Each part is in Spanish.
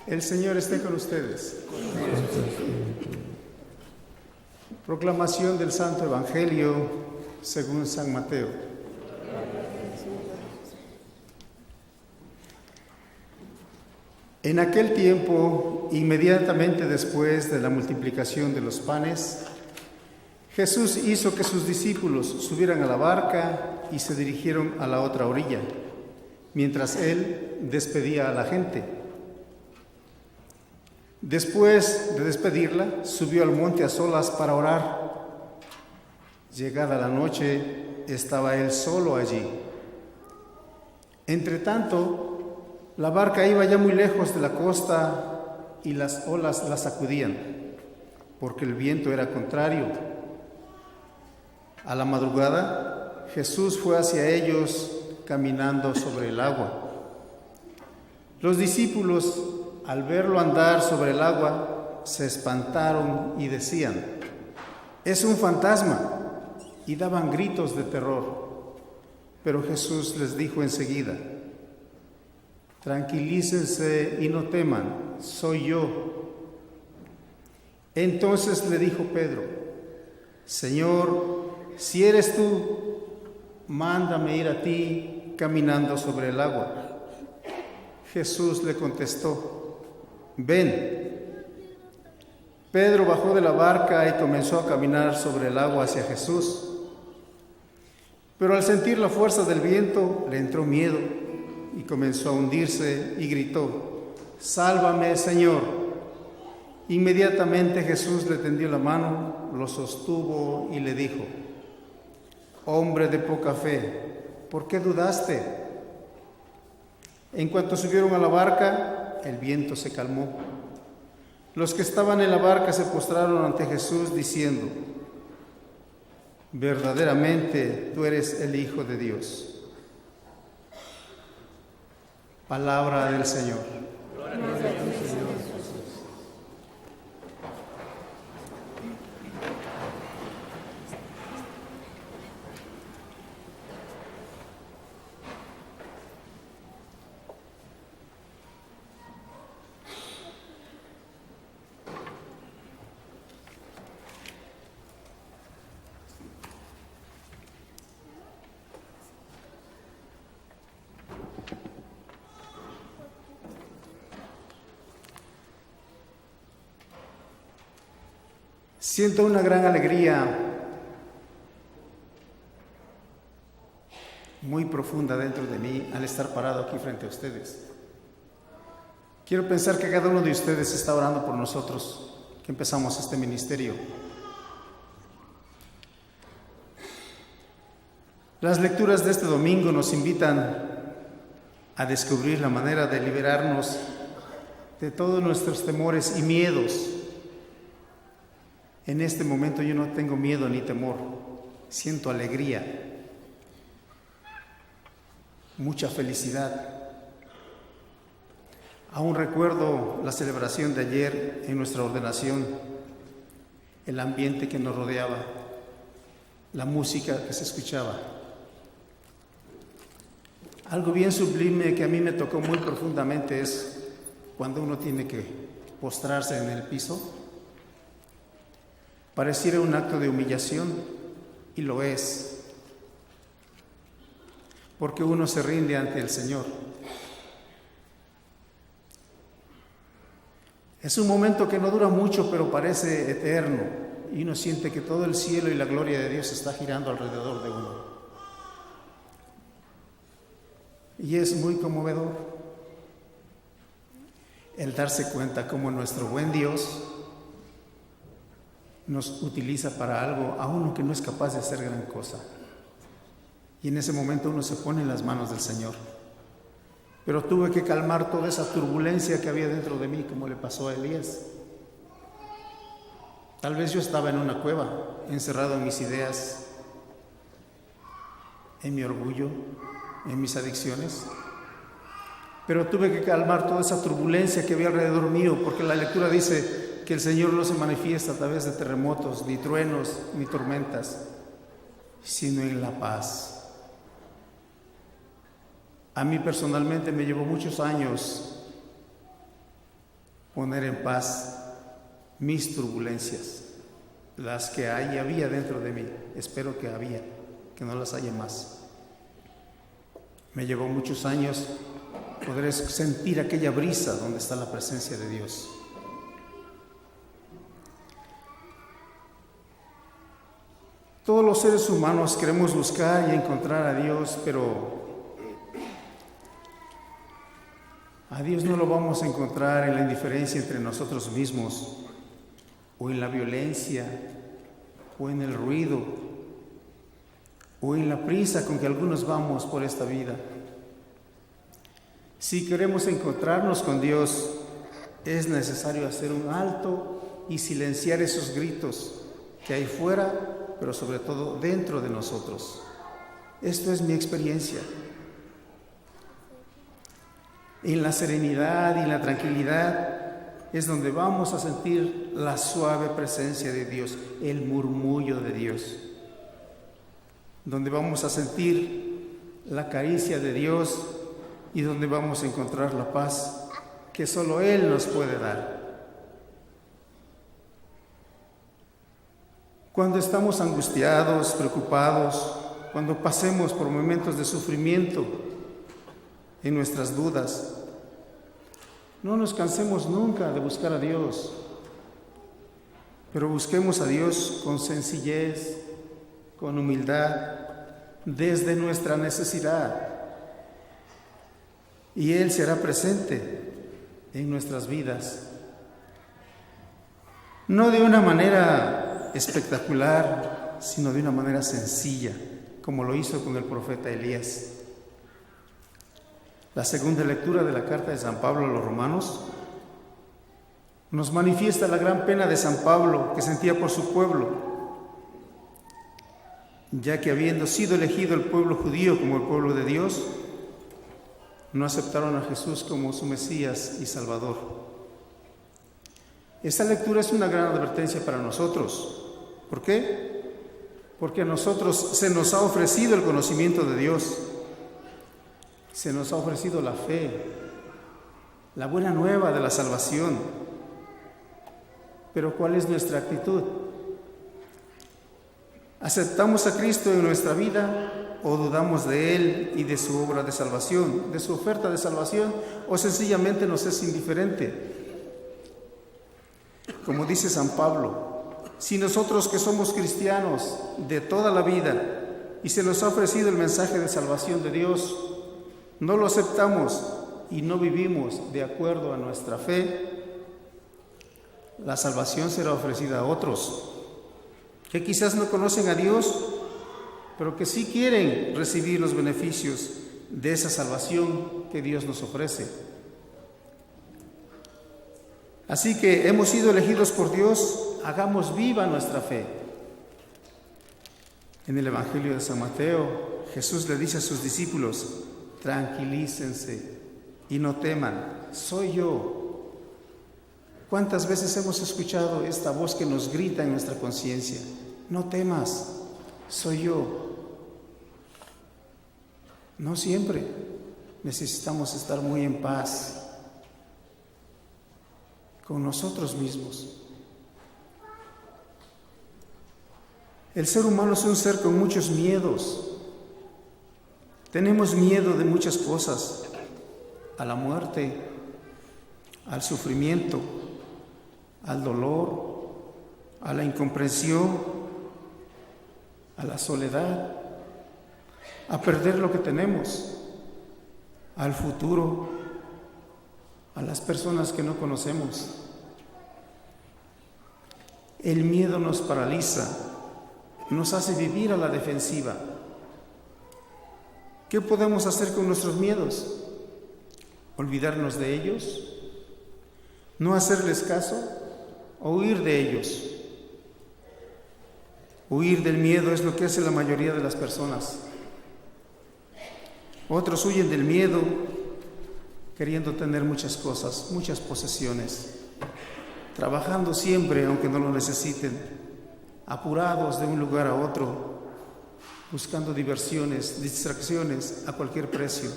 El Señor esté con ustedes. Proclamación del Santo Evangelio según San Mateo. En aquel tiempo, inmediatamente después de la multiplicación de los panes, Jesús hizo que sus discípulos subieran a la barca y se dirigieron a la otra orilla, mientras él despedía a la gente. Después de despedirla, subió al monte a solas para orar. Llegada la noche, estaba él solo allí. Entretanto, la barca iba ya muy lejos de la costa y las olas la sacudían, porque el viento era contrario. A la madrugada, Jesús fue hacia ellos caminando sobre el agua. Los discípulos, al verlo andar sobre el agua, se espantaron y decían: «Es un fantasma», y daban gritos de terror. Pero Jesús les dijo enseguida: «Tranquilícense y no teman, soy yo». Entonces le dijo Pedro: «Señor, si eres tú, mándame ir a ti caminando sobre el agua». Jesús le contestó: «Ven». Pedro bajó de la barca y comenzó a caminar sobre el agua hacia Jesús. Pero al sentir la fuerza del viento, le entró miedo y comenzó a hundirse y gritó: «Sálvame, Señor». Inmediatamente Jesús le tendió la mano, lo sostuvo y le dijo: «Hombre de poca fe, ¿por qué dudaste?». En cuanto subieron a la barca, el viento se calmó. Los que estaban en la barca se postraron ante Jesús diciendo: «Verdaderamente tú eres el Hijo de Dios». Palabra del Señor. Gloria a ti, Señor Jesús. Siento una gran alegría muy profunda dentro de mí al estar parado aquí frente a ustedes. Quiero pensar que cada uno de ustedes está orando por nosotros, que empezamos este ministerio. Las lecturas de este domingo nos invitan a descubrir la manera de liberarnos de todos nuestros temores y miedos. En este momento yo no tengo miedo ni temor, siento alegría, mucha felicidad. Aún recuerdo la celebración de ayer en nuestra ordenación, el ambiente que nos rodeaba, la música que se escuchaba. Algo bien sublime que a mí me tocó muy profundamente es cuando uno tiene que postrarse en el piso. Pareciera un acto de humillación, y lo es, porque uno se rinde ante el Señor. Es un momento que no dura mucho, pero parece eterno, y uno siente que todo el cielo y la gloria de Dios está girando alrededor de uno. Y es muy conmovedor el darse cuenta cómo nuestro buen Dios nos utiliza para algo a uno que no es capaz de hacer gran cosa. Y en ese momento uno se pone en las manos del Señor. Pero tuve que calmar toda esa turbulencia que había dentro de mí, como le pasó a Elías. Tal vez yo estaba en una cueva, encerrado en mis ideas, en mi orgullo, en mis adicciones. Pero tuve que calmar toda esa turbulencia que había alrededor mío, porque la lectura dice que el Señor no se manifiesta a través de terremotos, ni truenos, ni tormentas, sino en la paz. A mí personalmente me llevó muchos años poner en paz mis turbulencias, las que hay y había dentro de mí. Espero que no las haya más. Me llevó muchos años poder sentir aquella brisa donde está la presencia de Dios. Todos los seres humanos queremos buscar y encontrar a Dios, pero a Dios no lo vamos a encontrar en la indiferencia entre nosotros mismos, o en la violencia, o en el ruido, o en la prisa con que algunos vamos por esta vida. Si queremos encontrarnos con Dios, es necesario hacer un alto y silenciar esos gritos que hay fuera, pero sobre todo dentro de nosotros. Esto es mi experiencia. En la serenidad y en la tranquilidad es donde vamos a sentir la suave presencia de Dios, el murmullo de Dios, donde vamos a sentir la caricia de Dios y donde vamos a encontrar la paz que solo Él nos puede dar. Cuando estamos angustiados, preocupados, cuando pasemos por momentos de sufrimiento en nuestras dudas, no nos cansemos nunca de buscar a Dios, pero busquemos a Dios con sencillez, con humildad, desde nuestra necesidad, y Él se hará presente en nuestras vidas, no de una manera espectacular, sino de una manera sencilla, como lo hizo con el profeta Elías. La segunda lectura de la carta de San Pablo a los Romanos nos manifiesta la gran pena de San Pablo que sentía por su pueblo, ya que habiendo sido elegido el pueblo judío como el pueblo de Dios, no aceptaron a Jesús como su Mesías y Salvador. Esta lectura es una gran advertencia para nosotros. ¿Por qué? Porque a nosotros se nos ha ofrecido el conocimiento de Dios, se nos ha ofrecido la fe, la buena nueva de la salvación. Pero ¿cuál es nuestra actitud? ¿Aceptamos a Cristo en nuestra vida o dudamos de Él y de su obra de salvación, de su oferta de salvación, o sencillamente nos es indiferente? Como dice San Pablo, si nosotros que somos cristianos de toda la vida y se nos ha ofrecido el mensaje de salvación de Dios, no lo aceptamos y no vivimos de acuerdo a nuestra fe, la salvación será ofrecida a otros que quizás no conocen a Dios, pero que sí quieren recibir los beneficios de esa salvación que Dios nos ofrece. Así que hemos sido elegidos por Dios, hagamos viva nuestra fe. En el Evangelio de San Mateo, Jesús le dice a sus discípulos: tranquilícense y no teman, soy yo. ¿Cuántas veces hemos escuchado esta voz que nos grita en nuestra conciencia? No temas, soy yo. No siempre necesitamos estar muy en paz con nosotros mismos. El ser humano es un ser con muchos miedos. Tenemos miedo de muchas cosas, a la muerte, al sufrimiento, al dolor, a la incomprensión, a la soledad, a perder lo que tenemos, al futuro, a las personas que no conocemos. El miedo nos paraliza, nos hace vivir a la defensiva. ¿Qué podemos hacer con nuestros miedos? ¿Olvidarnos de ellos? ¿No hacerles caso? ¿O huir de ellos? Huir del miedo es lo que hace la mayoría de las personas. Otros huyen del miedo queriendo tener muchas cosas, muchas posesiones, trabajando siempre aunque no lo necesiten, apurados de un lugar a otro, buscando diversiones, distracciones a cualquier precio.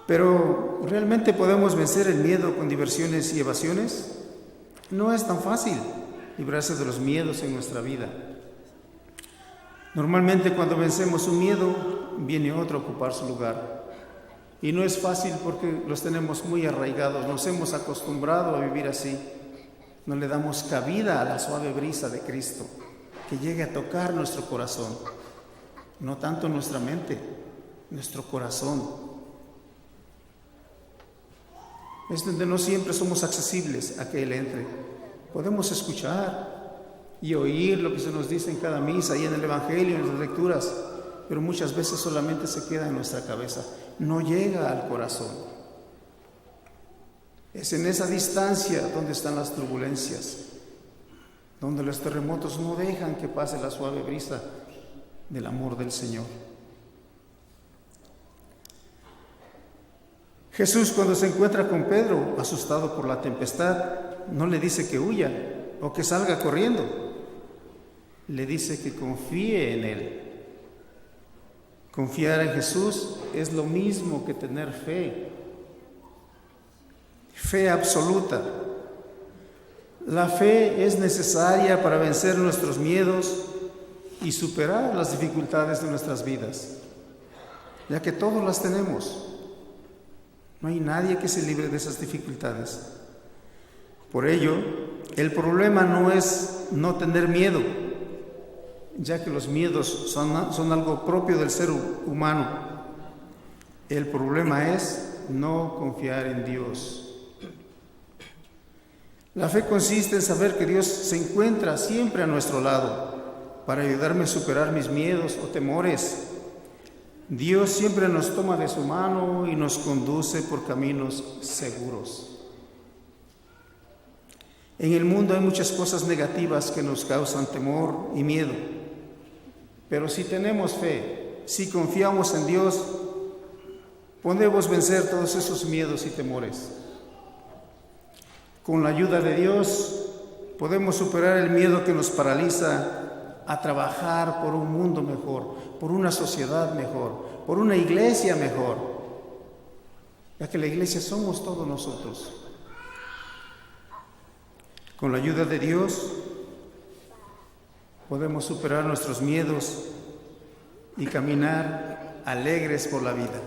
Pero ¿realmente podemos vencer el miedo con diversiones y evasiones? No es tan fácil librarse de los miedos en nuestra vida. Normalmente cuando vencemos un miedo, viene otro a ocupar su lugar. Y no es fácil porque los tenemos muy arraigados, nos hemos acostumbrado a vivir así. No le damos cabida a la suave brisa de Cristo, que llegue a tocar nuestro corazón. No tanto nuestra mente, nuestro corazón. Es donde no siempre somos accesibles a que Él entre. Podemos escuchar y oír lo que se nos dice en cada misa y en el Evangelio, en las lecturas, pero muchas veces solamente se queda en nuestra cabeza, no llega al corazón. Es en esa distancia donde están las turbulencias, donde los terremotos no dejan que pase la suave brisa del amor del Señor. Jesús, cuando se encuentra con Pedro, asustado por la tempestad, no le dice que huya o que salga corriendo. Le dice que confíe en Él. Confiar en Jesús es lo mismo que tener fe. Fe absoluta. La fe es necesaria para vencer nuestros miedos y superar las dificultades de nuestras vidas, ya que todos las tenemos. No hay nadie que se libre de esas dificultades. Por ello, el problema no es no tener miedo, ya que los miedos son algo propio del ser humano. El problema es no confiar en Dios. La fe consiste en saber que Dios se encuentra siempre a nuestro lado para ayudarme a superar mis miedos o temores. Dios siempre nos toma de su mano y nos conduce por caminos seguros. En el mundo hay muchas cosas negativas que nos causan temor y miedo, pero si tenemos fe, si confiamos en Dios, podemos vencer todos esos miedos y temores. Con la ayuda de Dios podemos superar el miedo que nos paraliza a trabajar por un mundo mejor, por una sociedad mejor, por una iglesia mejor, ya que la iglesia somos todos nosotros. Con la ayuda de Dios podemos superar nuestros miedos y caminar alegres por la vida.